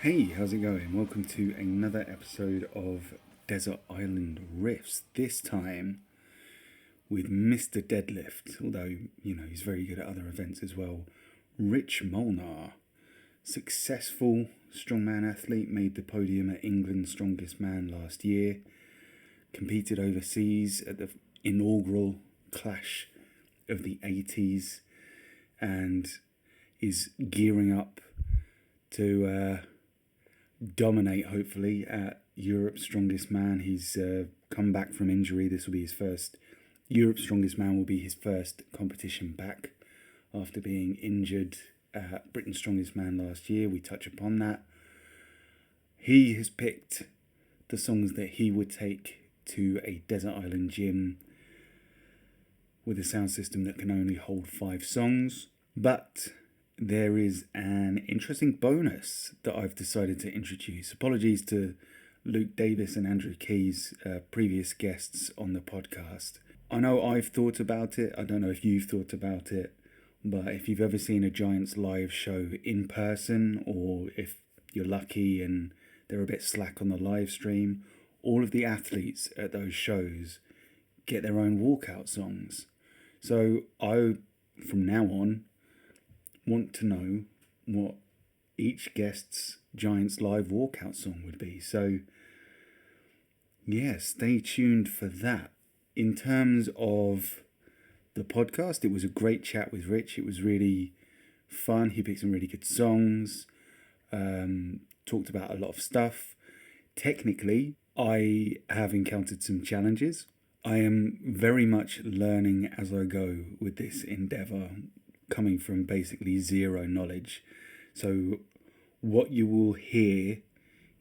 Hey, how's it going? Welcome to another episode of Desert Island Riffs. This time with Mr. Deadlift, although, he's very good at other events as well. Rich Molnar, successful strongman athlete, made the podium at England's Strongest Man last year, competed overseas at the inaugural Clash of the 80s, and is gearing up to dominate, hopefully, at Europe's Strongest Man. He's come back from injury. This will be his first. Europe's Strongest Man will be his first competition back after being injured at Britain's Strongest Man last year. We touch upon that. He has picked the songs that he would take to a desert island gym with a sound system that can only hold 5 songs. But there is an interesting bonus that I've decided to introduce. Apologies to Luke Davis and Andrew Keys, previous guests on the podcast. I know I've thought about it. I don't know if you've thought about it. But if you've ever seen a Giants live show in person, or if you're lucky and they're a bit slack on the live stream, all of the athletes at those shows get their own walkout songs. So I, from now on, want to know what each guest's Giants live walkout song would be. So, yeah, stay tuned for that. In terms of the podcast, it was a great chat with Rich. It was really fun. He picked some really good songs, talked about a lot of stuff. Technically, I have encountered some challenges. I am very much learning as I go with this endeavour, coming from basically zero knowledge. So what you will hear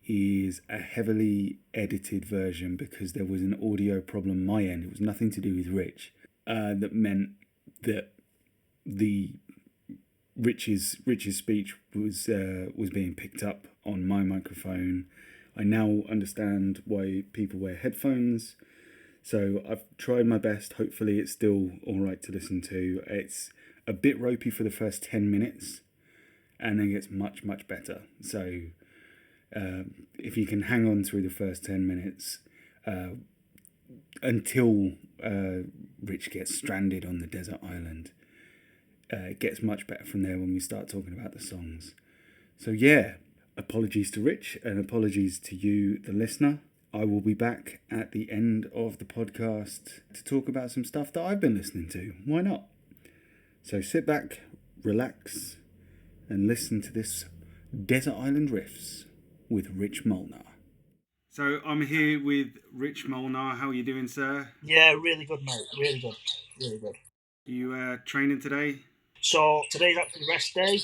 is a heavily edited version because there was an audio problem on my end. It was nothing to do with Rich. That meant that the Rich's speech was being picked up on my microphone. I now understand why people wear headphones. So I've tried my best. Hopefully it's still all right to listen to. It's a bit ropey for the first 10 minutes and then gets much, much better. So if you can hang on through the first 10 minutes until Rich gets stranded on the desert island, it gets much better from there when we start talking about the songs. So yeah, apologies to Rich and apologies to you, the listener. I will be back at the end of the podcast to talk about some stuff that I've been listening to. Why not? So sit back, relax, and listen to this Desert Island Riffs with Rich Molnar. So I'm here with Rich Molnar. How are you doing, sir? Yeah, really good, mate. Really good. Really good. You training today? So today's actually rest day.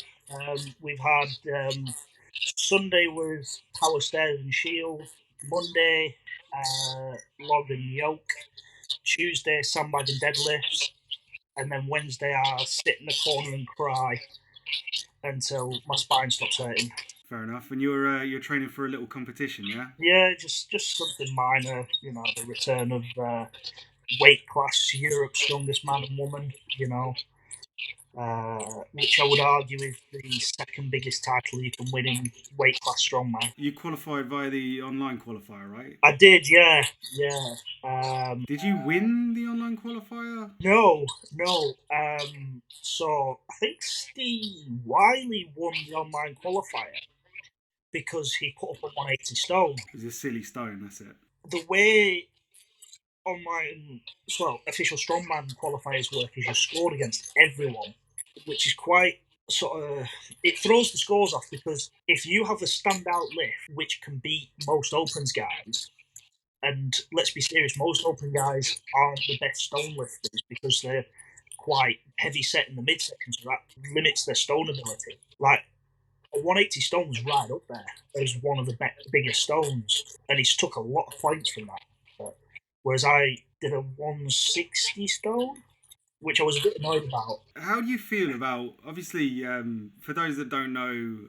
We've had Sunday was power stairs and shield. Monday, log and yoke. Tuesday, sandbag and deadlifts. And then Wednesday, I sit in the corner and cry until my spine stops hurting. Fair enough. And you're training for a little competition, yeah? Yeah, just something minor. The return of weight class Europe's Strongest Man and Woman. Which I would argue is the second biggest title you can win in weight class strongman. You qualified via the online qualifier, right? I did, yeah. Did you win the online qualifier? No. So I think Steve Wiley won the online qualifier because he put up a 180 stone. It's a silly stone, that's it. The way online, official strongman qualifiers work is you're scored against everyone, which is quite it throws the scores off, because if you have a standout lift which can beat most opens guys, and let's be serious, most open guys aren't the best stone lifters because they're quite heavy set in the midsection, so that limits their stone ability. Like, a 180 stone was right up there as one of the biggest stones, and he's took a lot of points from that. Whereas I did a 160 stone, which I was a bit annoyed about. How do you feel about, obviously, for those that don't know,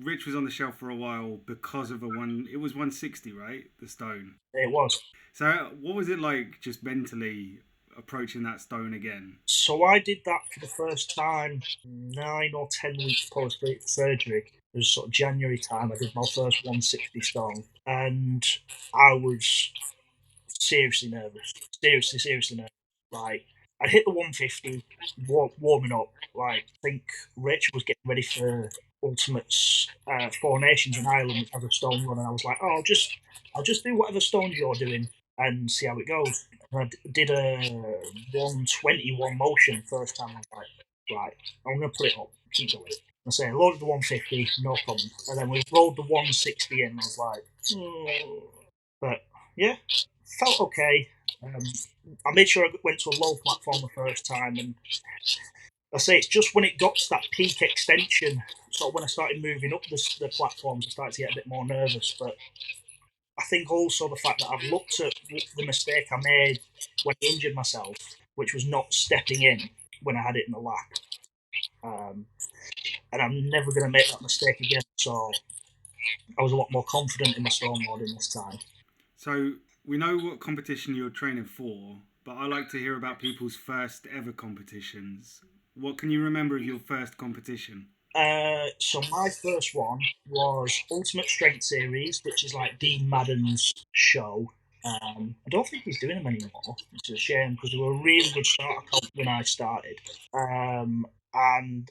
Rich was on the shelf for a while because of it was 160, right? The stone. It was. So what was it like just mentally approaching that stone again? So I did that for the first time 9 or 10 weeks post surgery. It was sort of January time. I did my first 160 stone, and I was seriously nervous. Seriously nervous. Like, I hit the 150, warming up. Like, I think Rich was getting ready for Ultimates, Four Nations in Ireland as a stone run, and I was like, oh, I'll just do whatever stones you're doing and see how it goes. And I did a 121 motion first time. I was like, right, I'm gonna put it up, keep going. I say, loaded the 150, no problem. And then we rolled the 160 in. And I was like, but yeah, felt okay. I made sure I went to a low platform the first time, and I say it's just when it got to that peak extension, so when I started moving up the platforms, I started to get a bit more nervous. But I think also the fact that I've looked at the mistake I made when I injured myself, which was not stepping in when I had it in the lap. And I'm never going to make that mistake again. So I was a lot more confident in my snowboarding this time. So we know what competition you're training for, but I like to hear about people's first ever competitions. What can you remember of your first competition? So my first one was Ultimate Strength Series, which is like Dean Madden's show. I don't think he's doing them anymore, which is a shame because they were a really good starter comp when I started. And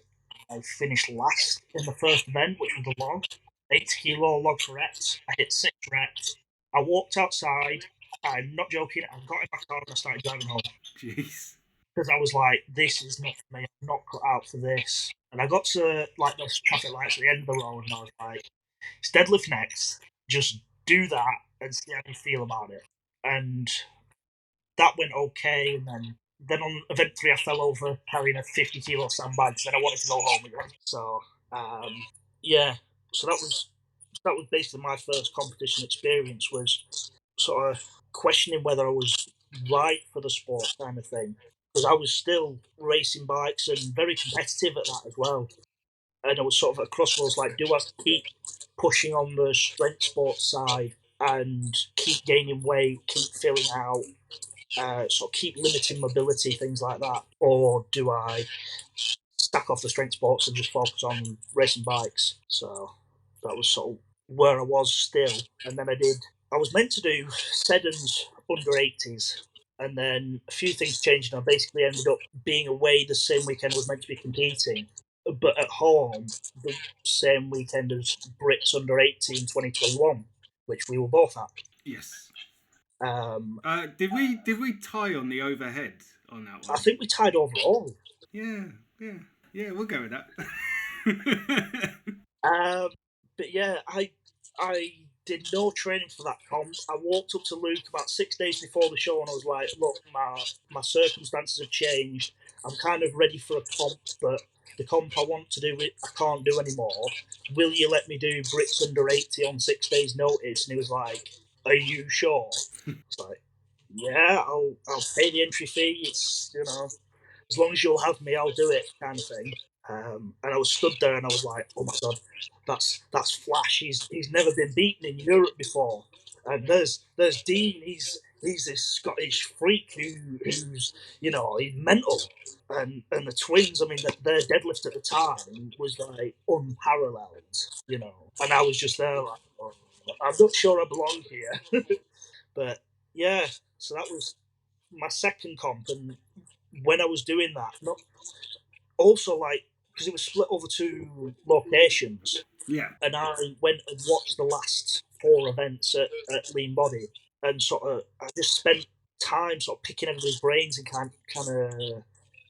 I finished last in the first event, which was the log, 80 kilo log for reps. I hit 6 reps. I walked outside. I'm not joking. I got in my car and I started driving home. Jeez. Because I was like, this is not for me. I'm not cut out for this. And I got to like those traffic lights at the end of the road, and I was like, it's deadlift next. Just do that and see how you feel about it. And that went okay. And then on event 3, I fell over carrying a 50 kilo sandbag. So then I wanted to go home again. So yeah, so that was basically my first competition experience. Was sort of questioning whether I was right for the sport, kind of thing, because I was still racing bikes and very competitive at that as well. And I was sort of at a crossroads, like, do I keep pushing on the strength sports side and keep gaining weight, keep filling out, sort of keep limiting mobility, things like that, or do I stack off the strength sports and just focus on racing bikes? So that was sort of where I was still. And then I was meant to do Seddon's under 80s. And then a few things changed, and I basically ended up being away the same weekend I was meant to be competing, but at home the same weekend as Brits under 80 in 2021, which we were both at. Yes. Um, Did we tie on the overhead on that I one? think we tied overall. Yeah, yeah, yeah. We'll go with that. Um, but yeah, I did no training for that comp. I walked up to Luke about 6 days before the show and I was like, look, my circumstances have changed. I'm kind of ready for a comp, but the comp I want to do I can't do anymore. Will you let me do Brits under 80 on 6 days' notice? And he was like, are you sure? I was like, yeah, I'll pay the entry fee. It's, as long as you'll have me, I'll do it, kind of thing. And I was stood there and I was like, oh my god, that's Flash. He's never been beaten in Europe before. And there's Dean. He's this Scottish freak who's he's mental. And the twins. I mean, their deadlift at the time was like unparalleled. And I was just there like, oh, I'm not sure I belong here. But yeah, so that was my second comp, and when I was doing that, not also like because it was split over 2 locations, Yeah. and I went and watched the last 4 events at Lean Body, and sort of I just spent time sort of picking everybody's brains and kind of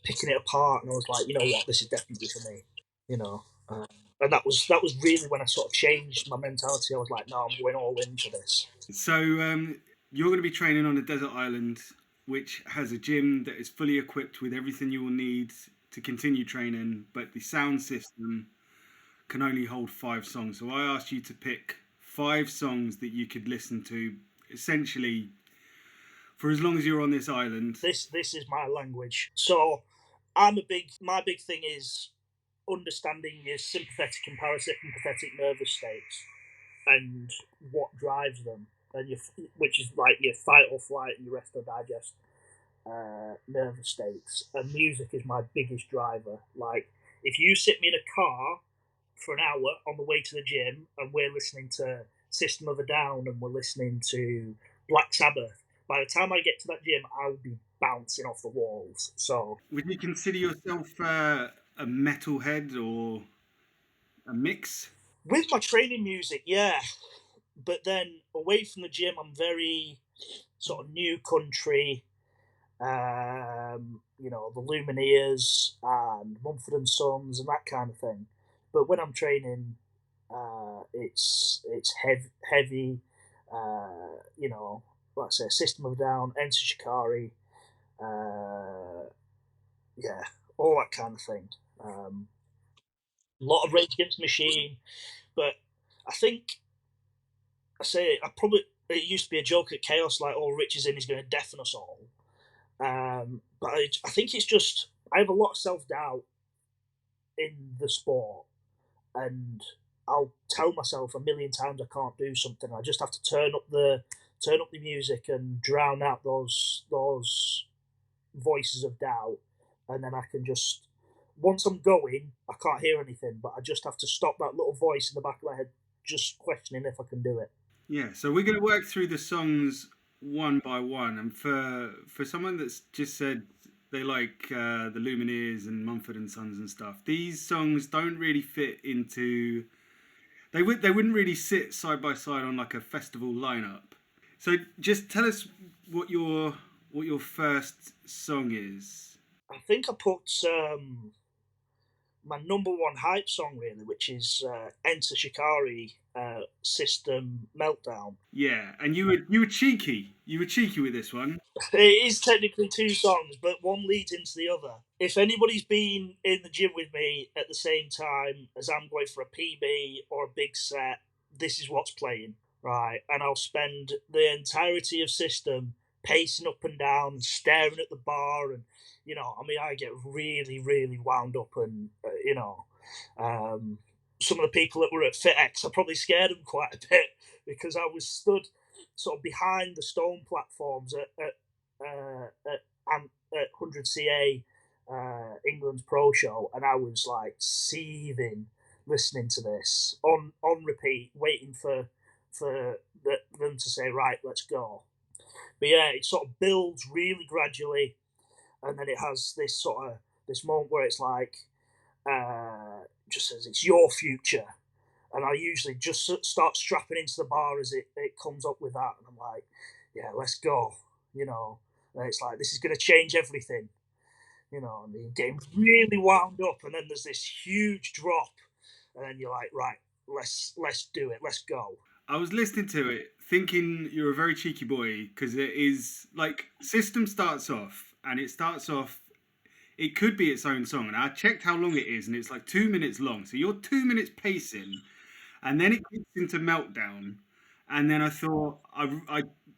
picking it apart, and I was like, you know what, this is definitely for me, you know. And that was really when I sort of changed my mentality. I was like, no, I'm going all in for this. So you're going to be training on a desert island, which has a gym that is fully equipped with everything you will need to continue training, but the sound system can only hold 5 songs. So I asked you to pick 5 songs that you could listen to, essentially, for as long as you're on this island. This is my language. So my big thing is understanding your sympathetic and parasympathetic nervous states and what drives them, and which is like your fight or flight and your rest or digest nervous states. And music is my biggest driver. Like, if you sit me in a car for an hour on the way to the gym, and we're listening to System of a Down and we're listening to Black Sabbath, by the time I get to that gym, I'll be bouncing off the walls. So, would you consider yourself a metalhead or a mix? with my training music, yeah. But then away from the gym, I'm very sort of new country, the Lumineers and Mumford and Sons and that kind of thing. But when I'm training, it's heavy. Like I say, System of a Down, Enter Shikari, yeah, all that kind of thing. A lot of Rage Against the Machine, but I think I probably it used to be a joke at Chaos like, "Oh, Rich is in, he's going to deafen us all." But I think it's just I have a lot of self doubt in the sport, and I'll tell myself a million times I can't do something. I just have to turn up the music and drown out those voices of doubt, and then I can just once I'm going, I can't hear anything, but I just have to stop that little voice in the back of my head, just questioning if I can do it. Yeah, so we're going to work through the songs one by one, and for someone that's just said they like the Lumineers and Mumford and Sons and stuff, these songs don't really fit into. They wouldn't really sit side by side on like a festival lineup. So just tell us what your first song is. I think I put my number one hype song really, which is Enter Shikari, System Meltdown. Yeah, and you were cheeky. You were cheeky with this one. It is technically two songs, but one leads into the other. If anybody's been in the gym with me at the same time as I'm going for a PB or a big set, this is what's playing, right? And I'll spend the entirety of System pacing up and down and staring at the bar. And, I get really, really wound up. And, some of the people that were at FitX, I probably scared them quite a bit because I was stood sort of behind the stone platforms at 100 CA, England's pro show, and I was like seething listening to this on repeat, waiting for them to say, right, let's go. But yeah, it sort of builds really gradually, and then it has this moment where it's like just says it's your future, and I usually just start strapping into the bar as it comes up with that, and I'm like, yeah, let's go, and it's like this is going to change everything, and you're getting really wound up, and then there's this huge drop, and then you're like, right, let's do it, let's go. I was listening to it thinking you're a very cheeky boy because it is like System starts off and it starts off. It could be its own song, and I checked how long it is, and it's like 2 minutes long. So you're 2 minutes pacing, and then it kicks into meltdown, and then I thought,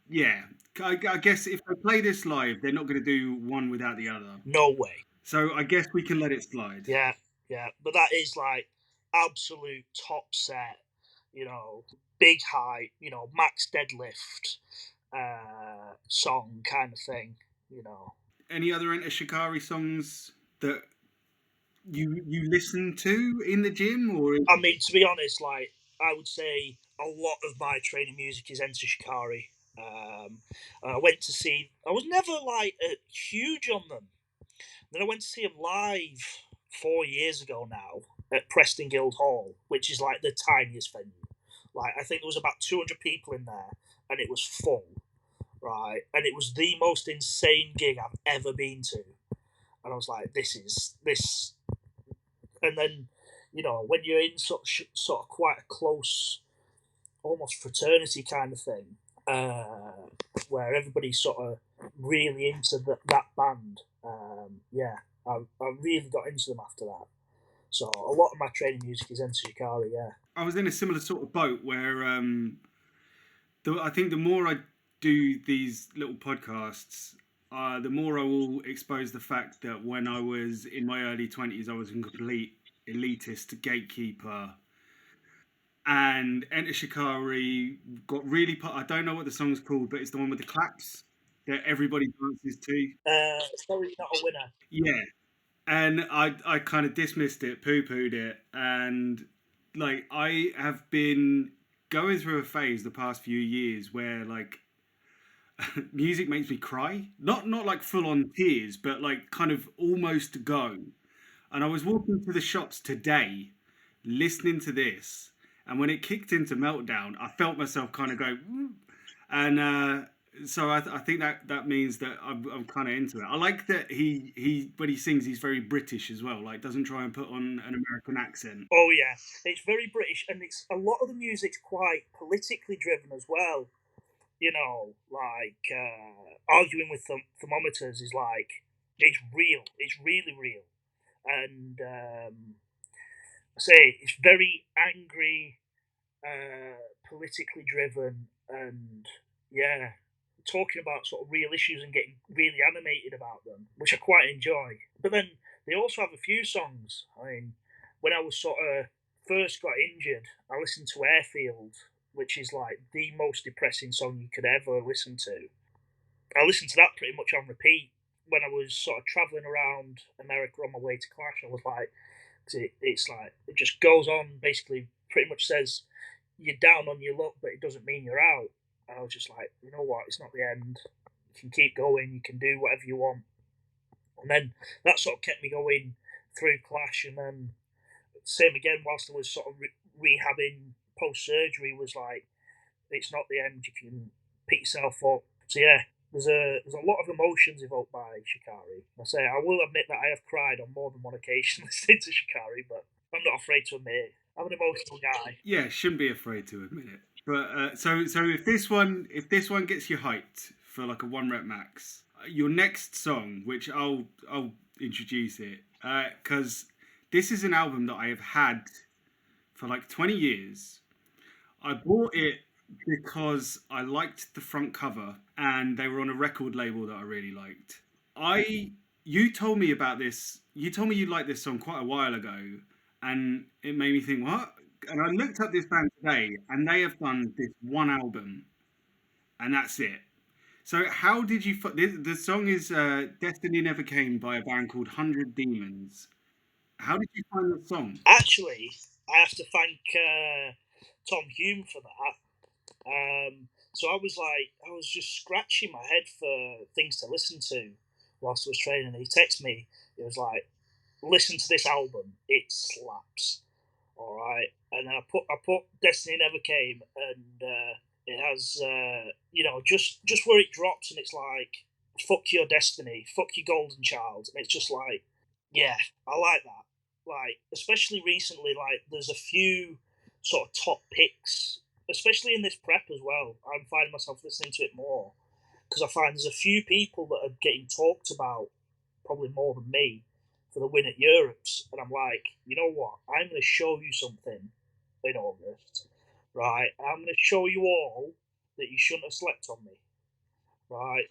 yeah, I guess if they play this live, they're not going to do one without the other. No way. So I guess we can let it slide. Yeah, yeah, but that is like absolute top set, big height, max deadlift song kind of thing. Any other Enter Shikari songs that you listen to in the gym, or I mean, to be honest, like I would say a lot of my training music is Enter Shikari. I went to see. I was never like huge on them. Then I went to see them live 4 years ago now at Preston Guild Hall, which is like the tiniest venue. Like I think there was about 200 people in there, and it was full, right? And it was the most insane gig I've ever been to. And I was like, this is this. And then, when you're in sort of quite a close, almost fraternity kind of thing, where everybody's sort of really into that band. Yeah, I really got into them after that. So a lot of my training music is Enter Shikari, yeah. I was in a similar sort of boat where I think the more I do these little podcasts, the more I will expose the fact that when I was in my early 20s, I was a complete elitist gatekeeper. And Enter Shikari got really. I don't know what the song's called, but it's the one with the claps that everybody dances to. Sorry, Not a Winner. Yeah. And I kind of dismissed it, poo pooed it. And like I have been going through a phase the past few years where like music makes me cry. Not like full on tears, but like kind of almost go. And I was walking to the shops today, listening to this, and when it kicked into meltdown, I felt myself kind of go, "Mm." And so I think that means that I'm kind of into it. I like that he when he sings, he's very British as well. Like doesn't try and put on an American accent. Oh yeah, it's very British, and it's a lot of the music's quite politically driven as well. You know, like arguing with thermometers is like it's real. It's really real, and I say it's very angry, politically driven, and yeah, talking about sort of real issues and getting really animated about them, which I quite enjoy. But then they also have a few songs. I mean, when I was sort of first got injured, I listened to Airfield, which is like the most depressing song you could ever listen to. I listened to that pretty much on repeat when I was sort of traveling around America on my way to Clash. I was like, it's like it just goes on. Basically, pretty much says you're down on your luck, but it doesn't mean you're out. And I was just like, you know what? It's not the end. You can keep going. You can do whatever you want. And then that sort of kept me going through Clash. And then same again, whilst I was sort of rehabbing post surgery, was like, it's not the end. You can pick yourself up. So yeah, there's a lot of emotions evoked by Shikari. I say I will admit that I have cried on more than one occasion listening to Shikari, but I'm not afraid to admit it. I'm an emotional guy. Yeah, shouldn't be afraid to admit it. But so if this one gets you hyped for like a 1 rep max, your next song, which I'll introduce it, because this is an album that I have had for like 20 years. I bought it because I liked the front cover and they were on a record label that I really liked. I You told me about this. You told me you liked this song quite a while ago, and it made me think, what? And I looked up this band today, and they have done this one album, and that's it. So how did you? The song is "Destiny Never Came" by a band called Hundred Demons. How did you find the song? Actually, I have to thank Tom Hume for that. So I was just scratching my head for things to listen to whilst I was training. And he texted me. It was like, listen to this album. It slaps. All right. And then I put Destiny Never Came, and it has just where it drops, and it's like fuck your destiny, fuck your golden child, and it's just like yeah, I like that. Like especially recently, like there's a few sort of top picks, especially in this prep as well. I'm finding myself listening to it more because I find there's a few people that are getting talked about probably more than me for the win at Europe's, and I'm like, you know what? I'm going to show you something in August, right? I'm going to show you all that you shouldn't have slept on me, right?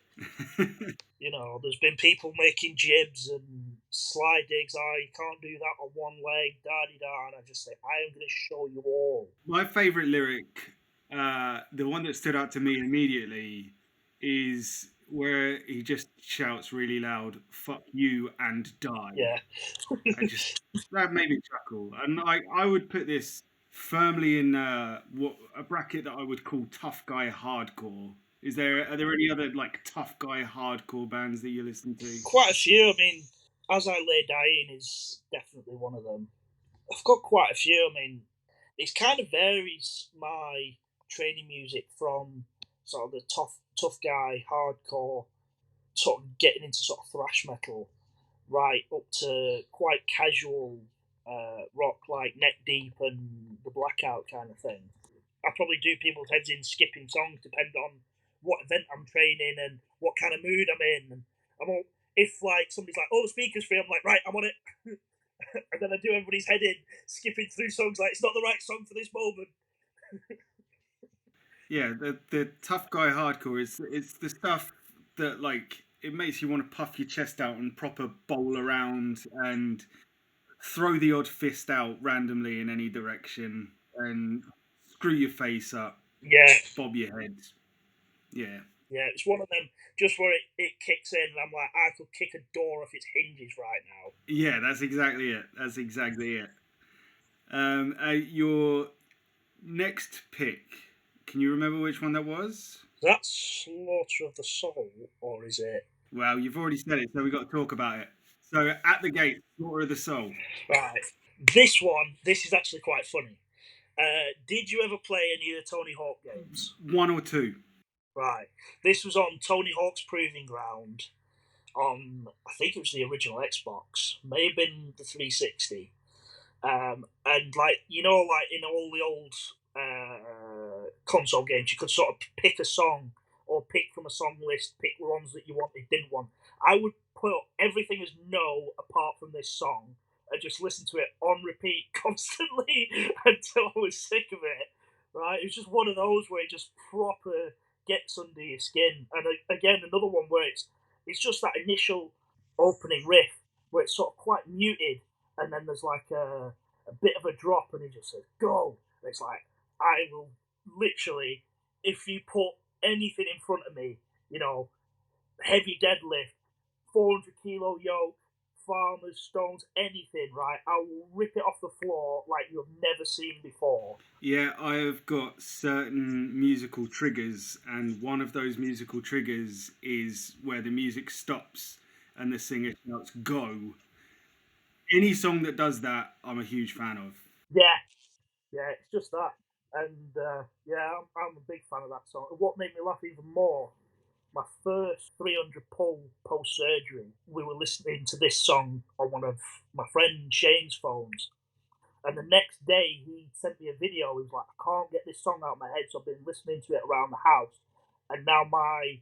You know, there's been people making jibs and slide digs. Oh, you can't do that on one leg, da di da. And I just say, I am going to show you all. My favorite lyric, the one that stood out to me immediately, is where he just shouts really loud, "Fuck you and die." Yeah, I just That made me chuckle, and I would put this firmly in what a bracket that I would call tough guy hardcore. Are there any other like tough guy hardcore bands that you listen to? quite a few. I mean, As I Lay Dying is definitely one of them. I've got quite a few. I mean, it kind of varies my training music from sort of the tough guy hardcore, sort of getting into sort of thrash metal, right up to quite casual rock like Neck Deep and the Blackout kind of thing. I probably do people's heads in skipping songs depending on what event I'm training and what kind of mood I'm in. And I'm all, if like somebody's like, "Oh, the speaker's free," I'm like, "Right, I'm on it," and then I do everybody's head in, skipping through songs like it's not the right song for this moment. Yeah, the tough guy hardcore is it's the stuff that like it makes you want to puff your chest out and proper bowl around and throw the odd fist out randomly in any direction and screw your face up, Yeah, bob your head. Yeah. yeah, it's one of them just where it kicks in, and I'm like, I could kick a door off its hinges right now. Yeah, that's exactly it. That's exactly it. Your next pick. Can you remember which one that was? That's Slaughter of the Soul, or is it? Well, you've already said it, so we've got to talk about it. So, At the Gate, Slaughter of the Soul. Right. This one, this is actually quite funny. Did you ever play any of the Tony Hawk games? One or two. Right. This was on Tony Hawk's Proving Ground on, I think it was the original Xbox, may have been the 360. And like like in all the old console games, you could sort of pick a song or pick from a song list, pick the ones that you wanted, didn't want. I would put everything as no apart from this song and just listen to it on repeat constantly until I was sick of it. Right, it was just one of those where it just proper gets under your skin. And again, another one where it's just that initial opening riff where it's sort of quite muted, and then there's like a bit of a drop, and he just says go. And it's like, I will literally, if you put anything in front of me, heavy deadlift, 400 kilo yoke, farmers, stones, anything, right, I will rip it off the floor like you've never seen before. Yeah, I have got certain musical triggers, and one of those musical triggers is where the music stops and the singer shouts "Go." Any song that does that, I'm a huge fan of. Yeah, it's just that. And yeah, I'm a big fan of that song. And what made me laugh even more, my first 300 pull post surgery, we were listening to this song on one of my friend Shane's phones. And the next day, he sent me a video. He was like, I can't get this song out of my head, so I've been listening to it around the house. And now my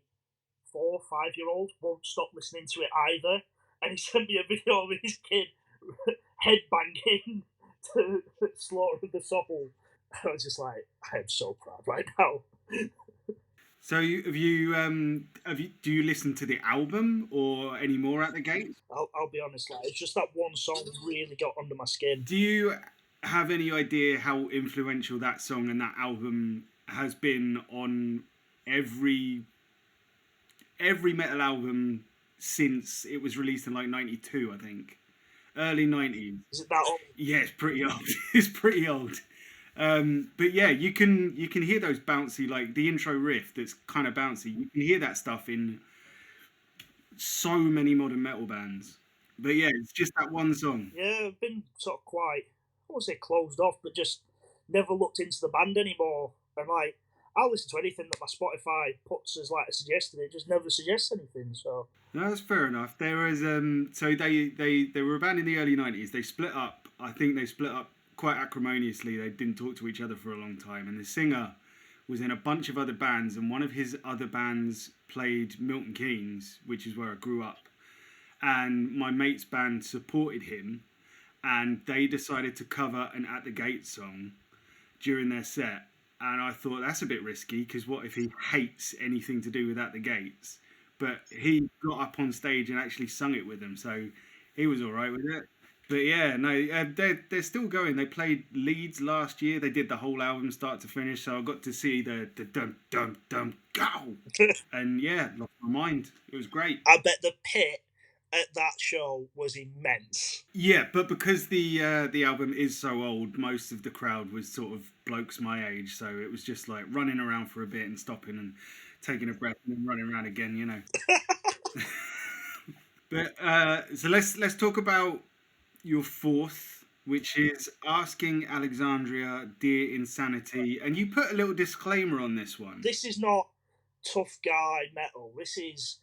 4 or 5 year old won't stop listening to it either. And he sent me a video of his kid headbanging to Slaughter of the Soul. I was just like, I am so proud right now. So do you listen to the album or any more At the Gate? I'll be honest, like it's just that one song really got under my skin. Do you have any idea how influential that song and that album has been on every metal album since it was released in like '92, I think, early '90s? Is it that old? Yeah, it's pretty old. It's pretty old. But yeah, you can hear those bouncy, like the intro riff that's kind of bouncy. You can hear that stuff in so many modern metal bands. But yeah, it's just that one song. Yeah, I've been sort of quite, I won't say closed off, but just never looked into the band anymore. And like, I'll listen to anything that my Spotify puts as like a suggested. It just never suggests anything. So No, that's fair enough. There was so they were a band in the early '90s. They split up. I think they split up quite acrimoniously. They didn't talk to each other for a long time, and the singer was in a bunch of other bands, and one of his other bands played Milton Keynes, which is where I grew up. And my mate's band supported him, and they decided to cover an At the Gate song during their set. And I thought that's a bit risky because what if he hates anything to do with At the Gates? But he got up on stage and actually sung it with them, so he was all right with it. But yeah, no, they're still going. They played Leeds last year. They did the whole album start to finish, so I got to see the dum dum dum go, and yeah, lost my mind. It was great. I bet the pit at that show was immense. Yeah, but because the album is so old, most of the crowd was sort of blokes my age, so it was just like running around for a bit and stopping and taking a breath and then running around again, you know. But so let's talk about your fourth, which is Asking Alexandria, Dear Insanity, and you put a little disclaimer on this one. This is not tough guy metal. This is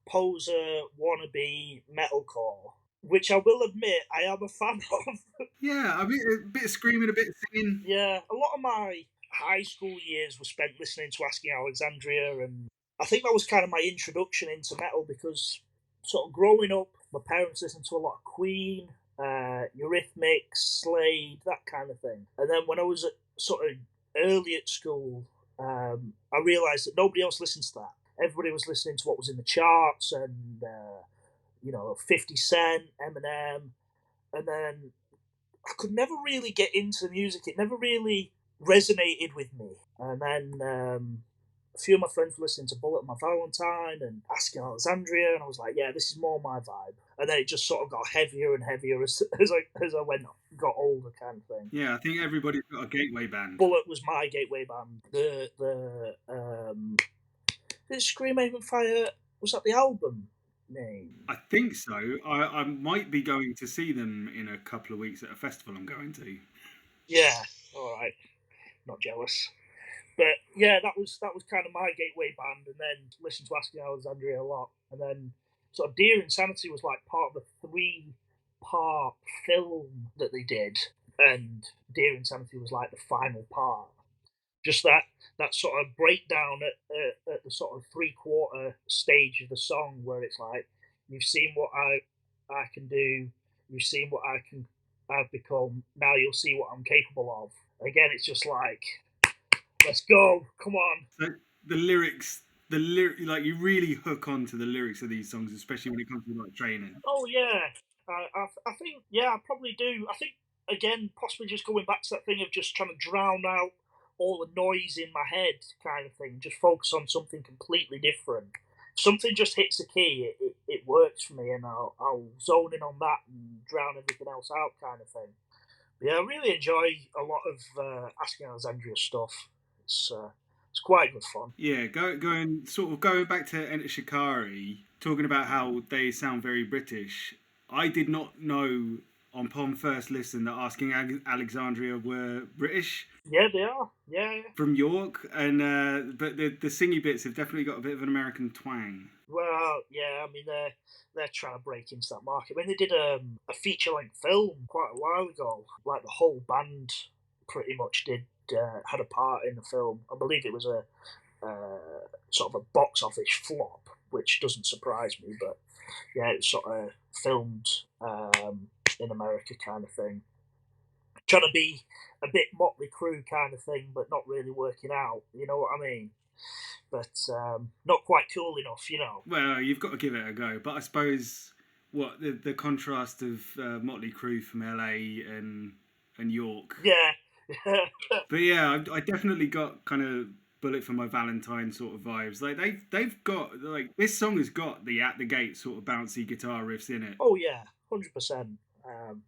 poser wannabe metalcore, which I will admit I am a fan of. Yeah, a bit of screaming, a bit of singing. Yeah, a lot of my high school years were spent listening to Asking Alexandria, and I think that was kind of my introduction into metal because sort of growing up, my parents listened to a lot of Queen, Eurythmics, Slade, that kind of thing. And then when I was sort of early at school, I realised that nobody else listened to that. Everybody was listening to what was in the charts and, 50 Cent, Eminem. And then I could never really get into the music. It never really resonated with me. And then a few of my friends were listening to Bullet My Valentine and Asking Alexandria, and I was like, yeah, this is more my vibe. And then it just sort of got heavier and heavier as I went on. got older, kind of thing. Yeah, I think everybody's got a gateway band. Bullet was my gateway band. Did Scream Aim Fire, was that the album name? I think so. I might be going to see them in a couple of weeks at a festival I'm going to. Yeah, all right. Not jealous. But yeah, that was kind of my gateway band, and then listened to Asking Alexandria a lot, and then sort of Dear Insanity was like part of a 3-part film that they did, and Dear Insanity was like the final part. Just that sort of breakdown at the sort of 3/4 stage of the song, where it's like, you've seen what I can do, you've seen what I've become, now you'll see what I'm capable of. Again, it's just like, let's go, come on. So the lyrics, like you really hook onto the lyrics of these songs, especially when it comes to like training. Oh yeah, I think, yeah, I probably do. I think, again, possibly just going back to that thing of just trying to drown out all the noise in my head, kind of thing. Just focus on something completely different. If something just hits a key, it works for me, and I'll zone in on that and drown everything else out, kind of thing. But yeah, I really enjoy a lot of Asking Alexandria stuff. It's quite good fun. Yeah, going back to Enter Shikari, talking about how they sound very British. I did not know upon first listen that Asking Alexandria were British. Yeah, they are. Yeah. From York, and but the singy bits have definitely got a bit of an American twang. Well, yeah, I mean, they're trying to break into that market. I mean, they did a feature-length film quite a while ago. Like, the whole band pretty much had a part in the film. I believe it was a sort of a box office flop, which doesn't surprise me. But yeah, it's sort of filmed in America, kind of thing. Trying to be a bit Motley Crue kind of thing, but not really working out. You know what I mean? But not quite cool enough, you know. Well, you've got to give it a go. But I suppose what the contrast of Motley Crue from LA and York. Yeah. But yeah, I definitely got kind of Bullet for My Valentine sort of vibes. Like they've got, like, this song has got the at the gate sort of bouncy guitar riffs in it. Oh yeah, 100%. And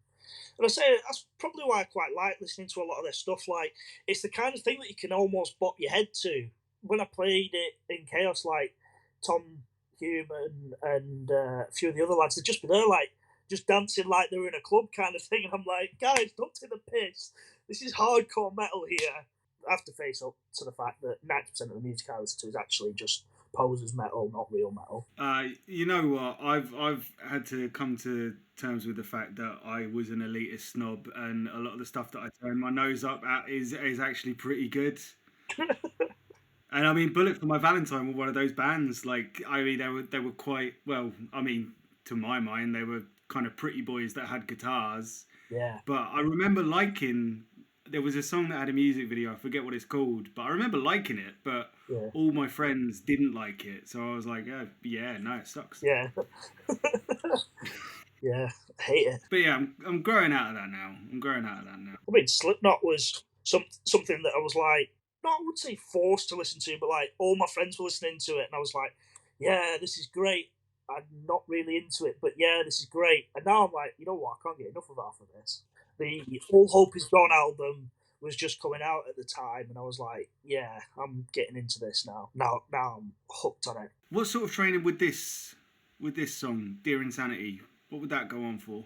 I say that's probably why I quite like listening to a lot of their stuff. Like, it's the kind of thing that you can almost bop your head to. When I played it in Chaos, like Tom Human and a few of the other lads, they'd just be there, like, just dancing like they were in a club, kind of thing. And I'm like, guys, don't take the piss. This is hardcore metal here. I have to face up to the fact that 90% of the music I listen to is actually just posers metal, not real metal. You know what? I've had to come to terms with the fact that I was an elitist snob, and a lot of the stuff that I turn my nose up at is actually pretty good. And I mean, Bullet for My Valentine were one of those bands. Like, I mean, they were quite, well, I mean, to my mind, they were kind of pretty boys that had guitars. Yeah. But I remember liking. There was a song that had a music video. I forget what it's called, but I remember liking it. But Yeah. all my friends didn't like it, so I was like, oh, yeah, no, it sucks. Yeah. Yeah, I hate it. But yeah, I'm growing out of that now. I mean, Slipknot was something that I was like, not, I would say forced to listen to, but like all my friends were listening to it, and I was like, yeah, this is great. I'm not really into it, but yeah, this is great. And now I'm like, you know what? I can't get enough of half of this. The All Hope Is Gone album was just coming out at the time, and I was like, yeah, I'm getting into this now. Now I'm hooked on it. What sort of training would this song, Dear Insanity, what would that go on for?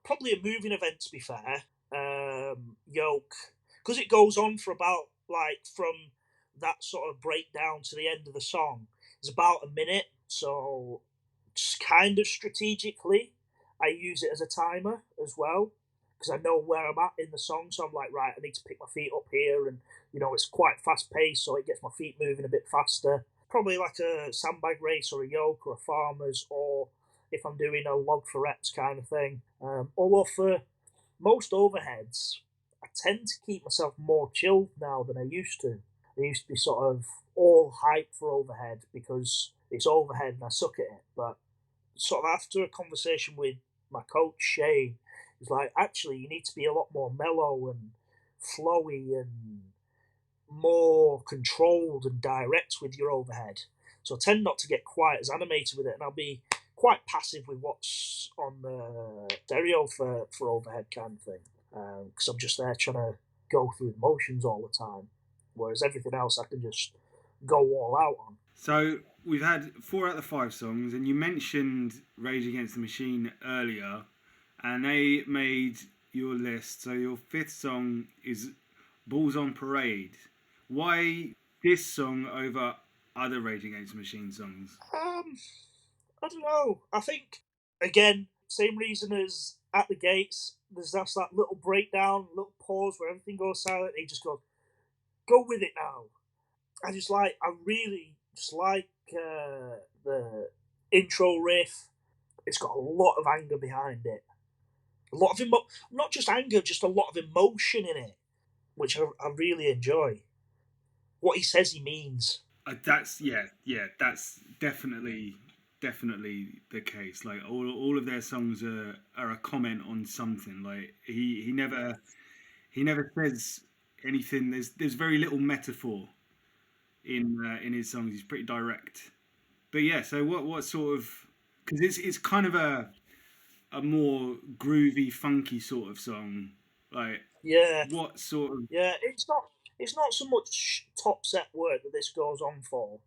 Probably a moving event, to be fair. Yoke, because it goes on for about, like, from that sort of breakdown to the end of the song, it's about a minute. So just kind of strategically, I use it as a timer as well, because I know where I'm at in the song. So I'm like, right, I need to pick my feet up here, and you know, it's quite fast paced, so it gets my feet moving a bit faster. Probably like a sandbag race or a yoke or a farmer's, or if I'm doing a log for reps kind of thing. Although for most overheads, I tend to keep myself more chilled now than I used to. I used to be sort of all hype for overhead because it's overhead and I suck at it. But sort of after a conversation with my coach, Shane, he's like, actually, you need to be a lot more mellow and flowy and more controlled and direct with your overhead. So I tend not to get quite as animated with it, and I'll be quite passive with what's on the stereo for overhead kind of thing. because I'm just there trying to go through the motions all the time. Whereas everything else I can just go all out on. So we've had 4 out of the 5 songs, and you mentioned Rage Against the Machine earlier, and they made your list. So your 5th song is Balls on Parade. Why this song over other Rage Against the Machine songs? I don't know. I think, again, same reason as At the Gates. There's just that little breakdown, little pause where everything goes silent. And he just goes, "Go with it now." I really just like the intro riff. It's got a lot of anger behind it. A lot of not just anger, just a lot of emotion in it, which I really enjoy. What he says he means. That's that's definitely the case. Like all of their songs are a comment on something. Like he never says anything. There's very little metaphor in his songs. He's pretty direct. But yeah, so what sort of, because it's kind of a more groovy, funky sort of song. Like Yeah, what sort of yeah. It's not so much top set work that this goes on for.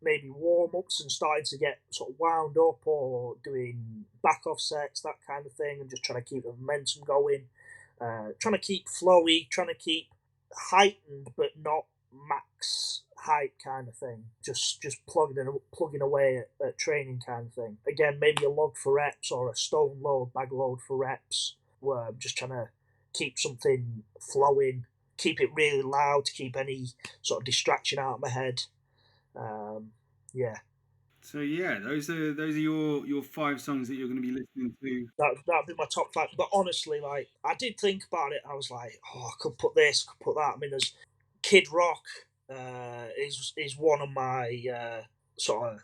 Maybe warm ups and starting to get sort of wound up, or doing back off sets, that kind of thing, and just trying to keep the momentum going. Trying to keep flowy, trying to keep heightened but not max height kind of thing. Just plugging away at training kind of thing. Again, maybe a log for reps or a stone load, bag load for reps. Where I'm just trying to keep something flowing, keep it really loud to keep any sort of distraction out of my head. Yeah, So yeah, those are your 5 songs that you're going to be listening to. that'd be my top 5. But honestly, like I did think about it. I was like, oh, I could put this, could put that. I mean, there's Kid Rock is one of my sort of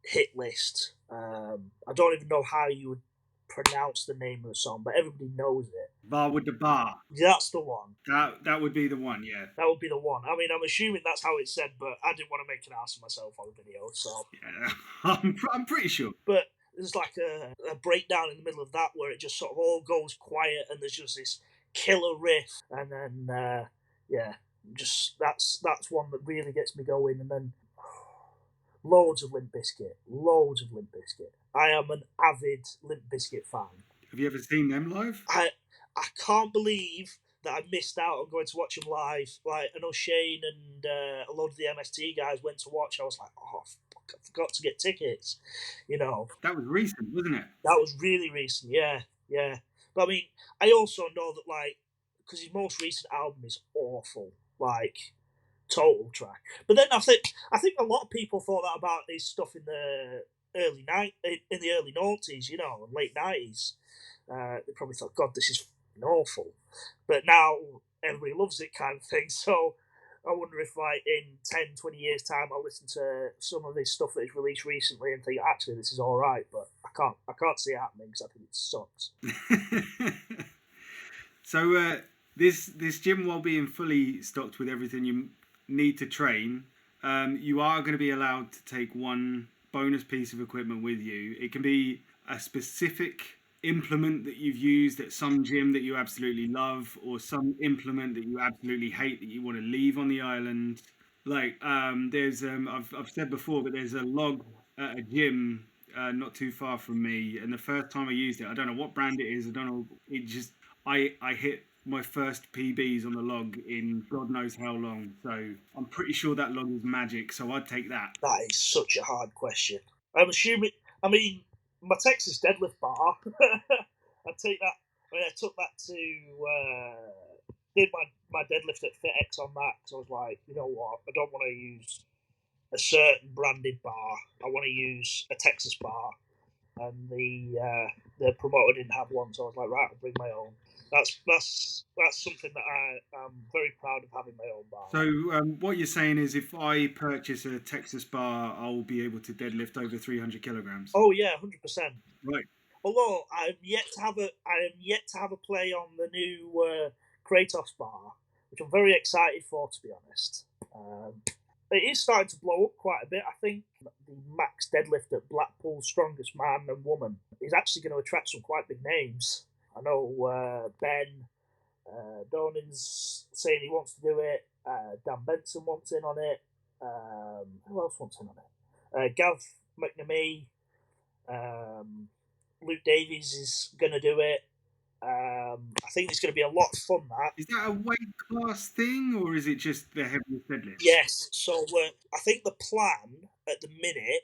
hit list. I don't even know how you would pronounce the name of the song, but everybody knows it. Bar with the bar. That's the one. That would be the one. Yeah. That would be the one. I mean, I'm assuming that's how it's said, but I didn't want to make an ass of myself on the video, so. Yeah, I'm pretty sure. But there's like a breakdown in the middle of that where it just sort of all goes quiet and there's just this killer riff, and then yeah, just that's one that really gets me going, and then loads of Limp Bizkit, loads of Limp Bizkit. I am an avid Limp Bizkit fan. Have you ever seen them live? I can't believe that I missed out on going to watch them live. Like, I know Shane and a load of the MST guys went to watch. I was like, oh, fuck, I forgot to get tickets. You know, That was recent, wasn't it? that was really recent. Yeah, yeah. But I mean, I also know that, like, because his most recent album is awful, like total trash. But then I think a lot of people thought that about his stuff in the early noughties, you know, and late 90s. They probably thought, God, this is awful. But now everybody loves it, kind of thing. So I wonder if, like, in 10, 20 years' time, I'll listen to some of this stuff that he's released recently and think, actually, this is all right. But I can't see it happening because I think it sucks. So this gym, while being fully stocked with everything you need to train, you are going to be allowed to take one bonus piece of equipment with you. It can be a specific implement that you've used at some gym that you absolutely love, or some implement that you absolutely hate that you want to leave on the island. Like there's I've said before, but there's a log at a gym not too far from me, and the first time I used it, I don't know what brand it is. I don't know. It just I hit my first PBs on the log in God knows how long. So I'm pretty sure that log is magic. So I'd take that. That is such a hard question. I'm assuming. I mean, my Texas deadlift bar. I'd take that. I mean, I took that to did my deadlift at FitX on that, because I was like, you know what, I don't want to use a certain branded bar. I want to use a Texas bar, and the promoter didn't have one, so I was like, right, I'll bring my own. That's something that I am very proud of, having my own bar. So what you're saying is, if I purchase a Texas bar, I'll be able to deadlift over 300 kilograms. Oh yeah, 100%. Right. Although I am yet to have a play on the new Kratos bar, which I'm very excited for, to be honest. It is starting to blow up quite a bit. I think the max deadlift at Blackpool's Strongest Man and Woman is actually going to attract some quite big names. I know Ben, Donan's saying he wants to do it. Dan Benson wants in on it. Who else wants in on it? Gav McNamee. Luke Davies is going to do it. I think it's going to be a lot of fun, that. Is that a weight class thing, or is it just the heaviest deadlift? Yes. So I think the plan at the minute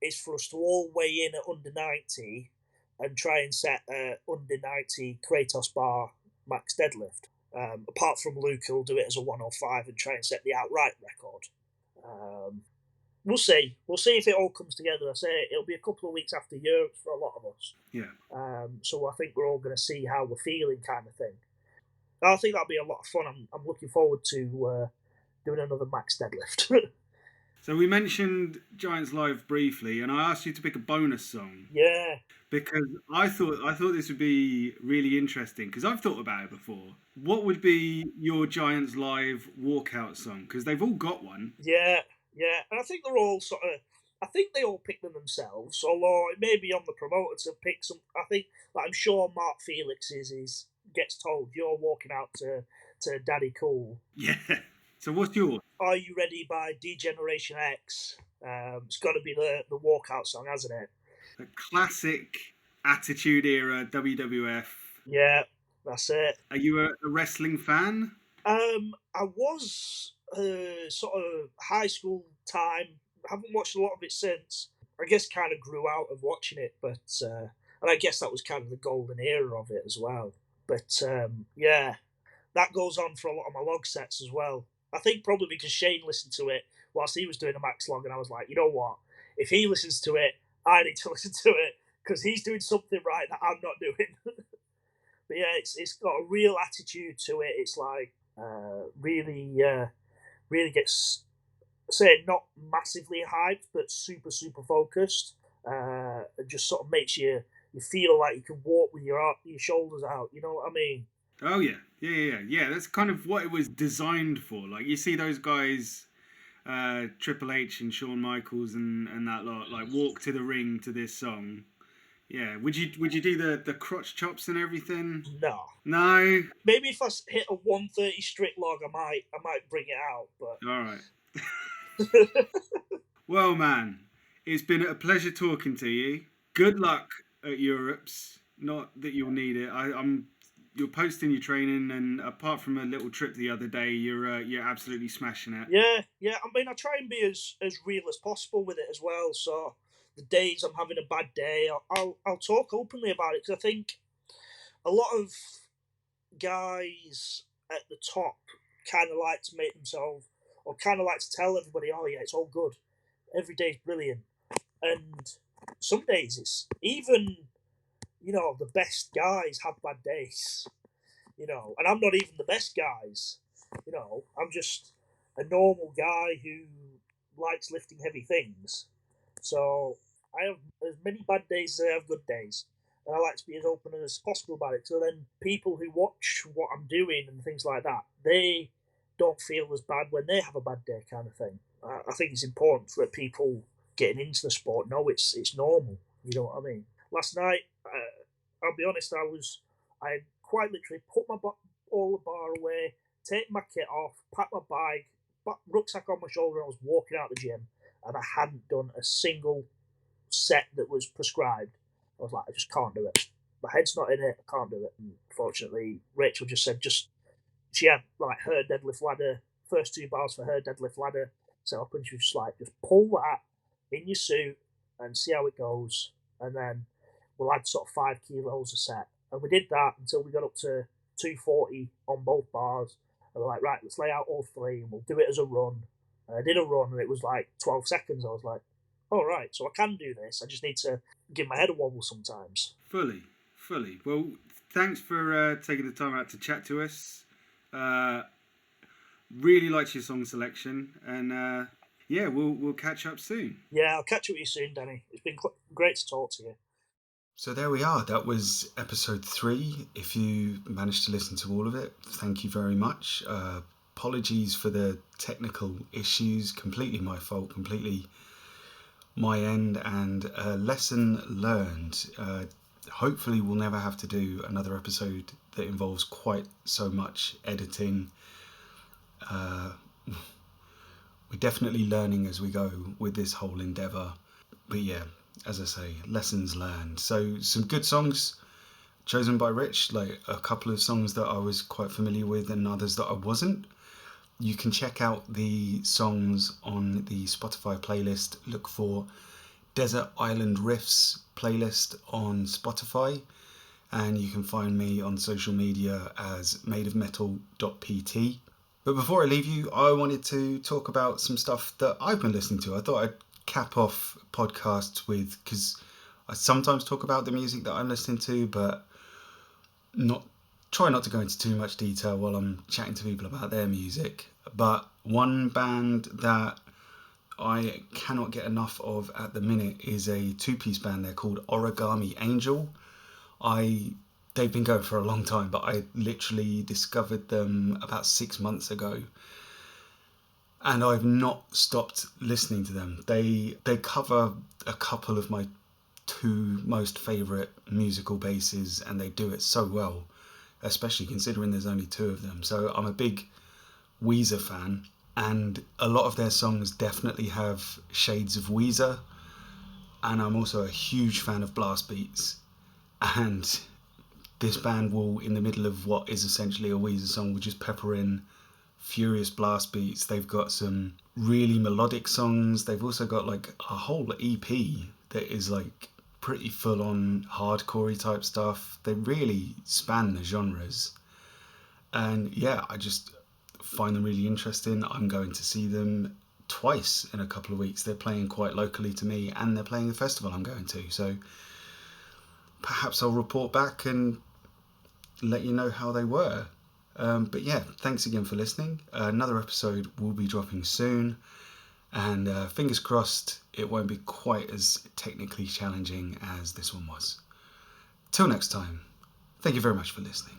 is for us to all weigh in at under 90 and try and set a under 90 Kratos bar max deadlift. Apart from Luke, who'll do it as a 105 and try and set the outright record. We'll see. We'll see if it all comes together. I say it'll be a couple of weeks after Europe for a lot of us. Yeah. So I think we're all going to see how we're feeling, kind of thing. I think that'll be a lot of fun. I'm looking forward to doing another max deadlift. So we mentioned Giants Live briefly, and I asked you to pick a bonus song. Yeah. Because I thought this would be really interesting, because I've thought about it before. What would be your Giants Live walkout song? Because they've all got one. Yeah, and I think they're all I think they all pick them themselves, although it may be on the promoter to pick some. I think, I'm sure Mark Felix gets told, you're walking out to Daddy Cool. Yeah. So what's yours? Are You Ready by D-Generation X. It's got to be the walkout song, hasn't it? A classic Attitude Era WWF. Yeah, that's it. Are you a wrestling fan? I was sort of high school time. I haven't watched a lot of it since. I guess kind of grew out of watching it, but and I guess that was kind of the golden era of it as well. But yeah, that goes on for a lot of my log sets as well. I think probably because Shane listened to it whilst he was doing a max log, and I was like, you know what? If he listens to it, I need to listen to it because he's doing something right that I'm not doing. But yeah, it's got a real attitude to it. It's like really gets, say, not massively hyped, but super focused. It just sort of makes you feel like you can walk with your shoulders out. You know what I mean? Oh yeah. That's kind of what it was designed for. Like, you see those guys, Triple H and Shawn Michaels and that lot, like, walk to the ring to this song. Yeah. Would you do the crotch chops and everything? No. Maybe if I hit a 130 strict log, I might bring it out. But all right. Well, man, it's been a pleasure talking to you. Good luck at Europe's. Not that you'll need it. You're posting your training, and apart from a little trip the other day, you're absolutely smashing it. Yeah. I mean, I try and be as real as possible with it as well. So the days I'm having a bad day, I'll talk openly about it, because I think a lot of guys at the top kind of like to make themselves, or kind of like to tell everybody, oh yeah, it's all good, every day's brilliant, and some days it's even, the best guys have bad days, and I'm not even the best guys, I'm just a normal guy who likes lifting heavy things. So I have as many bad days as I have good days, and I like to be as open as possible about it. So then people who watch what I'm doing and things like that, they don't feel as bad when they have a bad day, kind of thing. I think it's important for people getting into the sport know it's normal. You know what I mean? Last night, I'll be honest, I quite literally put my all the bar away, take my kit off, pack my bag, rucksack on my shoulder, and I was walking out the gym, and I hadn't done a single set that was prescribed. I was like, I just can't do it. My head's not in it. I can't do it. And fortunately, Rachel just said, she had like her deadlift ladder, first 2 bars for her deadlift ladder set up, and she was just like, just pull that in your suit and see how it goes, and then we'll add sort of 5 kilos a set. And we did that until we got up to 240 on both bars. And we're like, right, let's lay out all 3 and we'll do it as a run. And I did a run, and it was like 12 seconds. I was like, all right, so I can do this. I just need to give my head a wobble sometimes. Fully. Well, thanks for taking the time out to chat to us. Really liked your song selection, and yeah, we'll catch up soon. Yeah, I'll catch up with you soon, Danny. It's been great to talk to you. So there we are. That was episode 3. If you managed to listen to all of it, thank you very much. Apologies for the technical issues. Completely my fault. Completely my end. And lesson learned. hopefully we'll never have to do another episode that involves quite so much editing. We're definitely learning as we go with this whole endeavour. But yeah, as I say, lessons learned. So some good songs chosen by Rich, like a couple of songs that I was quite familiar with and others that I wasn't. You can check out the songs on the Spotify playlist. Look for Desert Island Riffs playlist on Spotify, and you can find me on social media as madeofmetal.pt. But before I leave you, I wanted to talk about some stuff that I've been listening to. I thought I'd cap off podcasts with, because I sometimes talk about the music that I'm listening to, but try not to go into too much detail while I'm chatting to people about their music. But one band that I cannot get enough of at the minute is a two-piece band. They're called Origami Angel. They've been going for a long time, but I literally discovered them about 6 months ago, and I've not stopped listening to them. They cover a couple of my two most favourite musical bases, and they do it so well, especially considering there's only two of them. So I'm a big Weezer fan, and a lot of their songs definitely have shades of Weezer, and I'm also a huge fan of blast beats. And this band will, in the middle of what is essentially a Weezer song, will just pepper in furious blast beats. They've got some really melodic songs. They've also got like a whole EP that is like pretty full-on hardcore-y type stuff. They really span the genres. And yeah, I just find them really interesting. I'm going to see them twice in a couple of weeks. They're playing quite locally to me, and they're playing the festival I'm going to. So perhaps I'll report back and let you know how they were. But yeah, thanks again for listening. Another episode will be dropping soon, and fingers crossed it won't be quite as technically challenging as this one was. Till next time, thank you very much for listening.